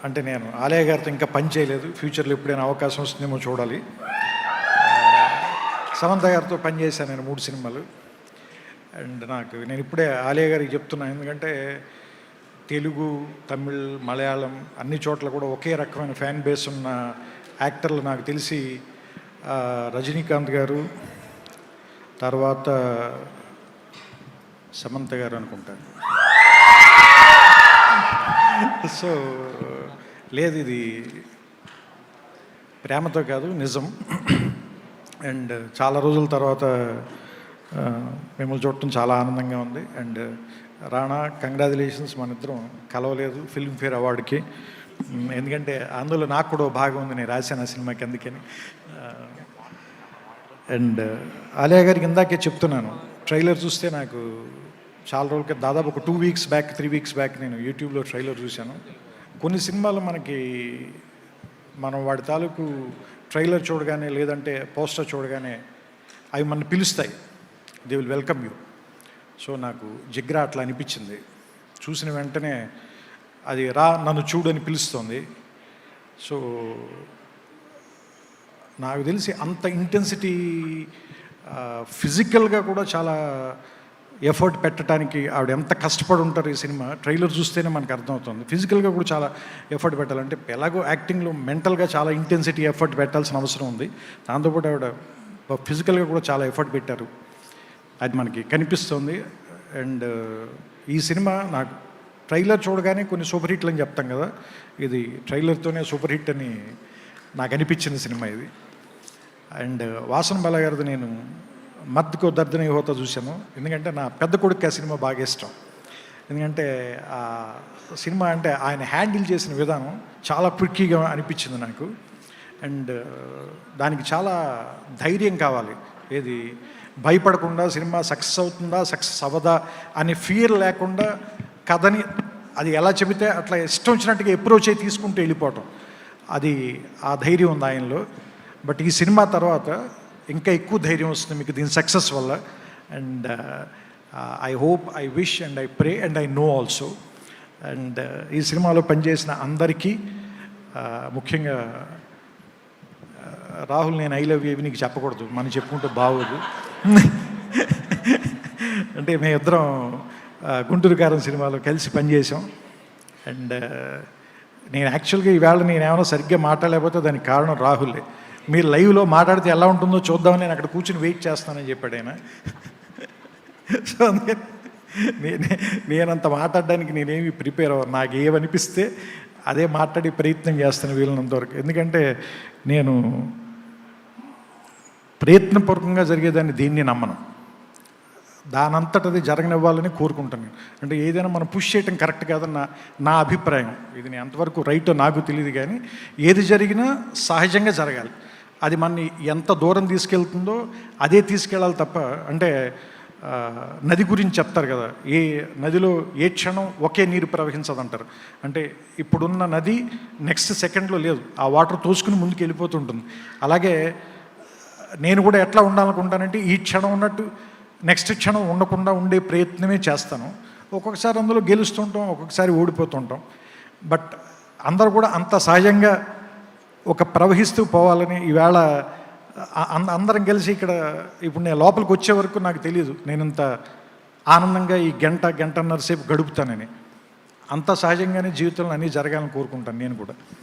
అంటే నేను ఆలయ గారితో ఇంకా పని చేయలేదు. ఫ్యూచర్లో ఎప్పుడైనా అవకాశం వస్తుందేమో చూడాలి. సమంత గారితో పని చేశాను నేను 3 సినిమాలు. అండ్ నేను ఇప్పుడే ఆలయ గారికి చెప్తున్నాను, ఎందుకంటే తెలుగు, తమిళ్, మలయాళం అన్ని చోట్ల కూడా ఒకే రకమైన ఫ్యాన్ బేస్ ఉన్న యాక్టర్లు నాకు తెలిసి రజనీకాంత్ గారు, తర్వాత సమంత గారు అనుకుంటాను. సో లేదు, ఇది ప్రేమతో కాదు, నిజం. అండ్ చాలా రోజుల తర్వాత మిమ్మల్ని చూడటం చాలా ఆనందంగా ఉంది. And Rana, congratulations. మన ఇద్దరం కలవలేదు ఫిల్మ్ఫేర్ అవార్డుకి, ఎందుకంటే అందులో నాకు కూడా భాగం ఉంది, నేను రాశాను ఆ సినిమాకి, అందుకని. అండ్ ఆలియా గారికి ఇందాకే చెప్తున్నాను, ట్రైలర్ చూస్తే నాకు చాలా రోజులకి, దాదాపు ఒక 2 వీక్స్ బ్యాక్ 3 వీక్స్ బ్యాక్ నేను యూట్యూబ్లో ట్రైలర్ చూశాను. కొన్ని సినిమాలు మనం వాడి తాలూకు ట్రైలర్ చూడగానే, లేదంటే పోస్టర్ చూడగానే అవి మన పిలుస్తాయి, they will welcome you. So నాకు జిగ్రా అట్లా అనిపించింది. చూసిన వెంటనే అది నన్ను చూడని పిలుస్తుంది. సో నాకు తెలిసి అంత ఇంటెన్సిటీ, ఫిజికల్గా కూడా చాలా ఎఫర్ట్ పెట్టడానికి ఆవిడ ఎంత కష్టపడి ఉంటారు ఈ సినిమా ట్రైలర్ చూస్తేనే మనకు అర్థమవుతుంది. ఫిజికల్గా కూడా చాలా ఎఫర్ట్ పెట్టాలంటే, ఎలాగో యాక్టింగ్లో మెంటల్గా చాలా ఇంటెన్సిటీ ఎఫర్ట్ పెట్టాల్సిన అవసరం ఉంది. దాంతోపాటు ఆవిడ ఫిజికల్గా కూడా చాలా ఎఫర్ట్ పెట్టారు, అది మనకి కనిపిస్తుంది. అండ్ ఈ సినిమా నాకు ట్రైలర్ చూడగానే కొన్ని సూపర్ హిట్లు అని చెప్తాం కదా, ఇది ట్రైలర్తోనే సూపర్ హిట్ అని నాకు అనిపించిన సినిమా ఇది. అండ్ వాసన్ బాల గారిది నేను మత్తుకో దర్దన హోతా చూశాను, ఎందుకంటే నా పెద్ద కొడుకు ఆ సినిమా బాగా ఇష్టం. ఎందుకంటే ఆ సినిమా అంటే ఆయన హ్యాండిల్ చేసిన విధానం చాలా ట్రిక్కీగా అనిపించింది నాకు. అండ్ దానికి చాలా ధైర్యం కావాలి, ఏది భయపడకుండా సినిమా సక్సెస్ అవుతుందా సక్సెస్ అవ్వదా అనే ఫియర్ లేకుండా కథని అది ఎలా చెబితే అట్లా ఇష్టం వచ్చినట్టుగా అప్రోచ్ అయి తీసుకుంటూ వెళ్ళిపోవటం, అది ఆ ధైర్యం ఉంది ఆయనలో. బట్ ఈ సినిమా తర్వాత ఇంకా ఎక్కువ ధైర్యం వస్తుంది మీకు దీని సక్సెస్ వల్ల. And I hope, I wish and I pray and I know also. And ఈ సినిమాలో పనిచేసిన అందరికీ, ముఖ్యంగా రాహుల్, నేను ఐ లవ్ యూ నీకు చెప్పకూడదు, మనం చెప్పుకుంటే బాగోదు. అంటే మేమిద్దరం గుంటూరు కారం సినిమాలో కలిసి పనిచేసాం. అండ్ నేను యాక్చువల్గా ఈవేళ నేను ఏమైనా సరిగ్గా మాట్లాడలేకపోతే దానికి కారణం రాహులే. మీరు లైవ్లో మాట్లాడితే ఎలా ఉంటుందో చూద్దామని నేను అక్కడ కూర్చుని వెయిట్ చేస్తానని చెప్పాడు ఆయన. సో నేనంత మాట్లాడడానికి నేనేమి ప్రిపేర్ అవ్వను, నాకు ఏమనిపిస్తే అదే మాట్లాడి ప్రయత్నం చేస్తాను వీళ్ళనంత వరకు. ఎందుకంటే నేను ప్రయత్నపూర్వకంగా జరిగేదాన్ని దీన్ని నమ్మను, దానంతటది జరగనివ్వాలని కోరుకుంటాను. అంటే ఏదైనా మనం పుష్ చేయటం కరెక్ట్ కాదని నా అభిప్రాయం. ఇది నేను ఎంతవరకు రైటో నాకు తెలియదు, కానీ ఏది జరిగినా సహజంగా జరగాలి. అది మనని ఎంత దూరం తీసుకెళ్తుందో అదే తీసుకెళ్ళాలి తప్ప, అంటే నది గురించి చెప్తారు కదా, ఏ నదిలో ఏ క్షణం ఒకే నీరు ప్రవహించదంటారు. అంటే ఇప్పుడున్న నది నెక్స్ట్ సెకండ్లో లేదు, ఆ వాటర్ తోసుకుని ముందుకు వెళ్ళిపోతుంటుంది. అలాగే నేను కూడా ఎట్లా ఉండాలనుకుంటానంటే, ఈ క్షణం ఉన్నట్టు నెక్స్ట్ క్షణం ఉండకుండా ఉండే ప్రయత్నమే చేస్తాను. ఒక్కొక్కసారి అందులో గెలుస్తుంటాం, ఒక్కొక్కసారి ఓడిపోతుంటాం. బట్ అందరూ కూడా అంత సహజంగా ఒక ప్రవహిస్తూ పోవాలని ఈవేళ అందరం కలిసి ఇక్కడ ఇప్పుడు నేను లోపలికి వచ్చే వరకు నాకు తెలియదు నేను ఇంత ఆనందంగా ఈ గంటన్నర సేపు గడుపుతానని. అంత సహజంగానే జీవితంలో అన్నీ జరగాలని కోరుకుంటాను నేను కూడా.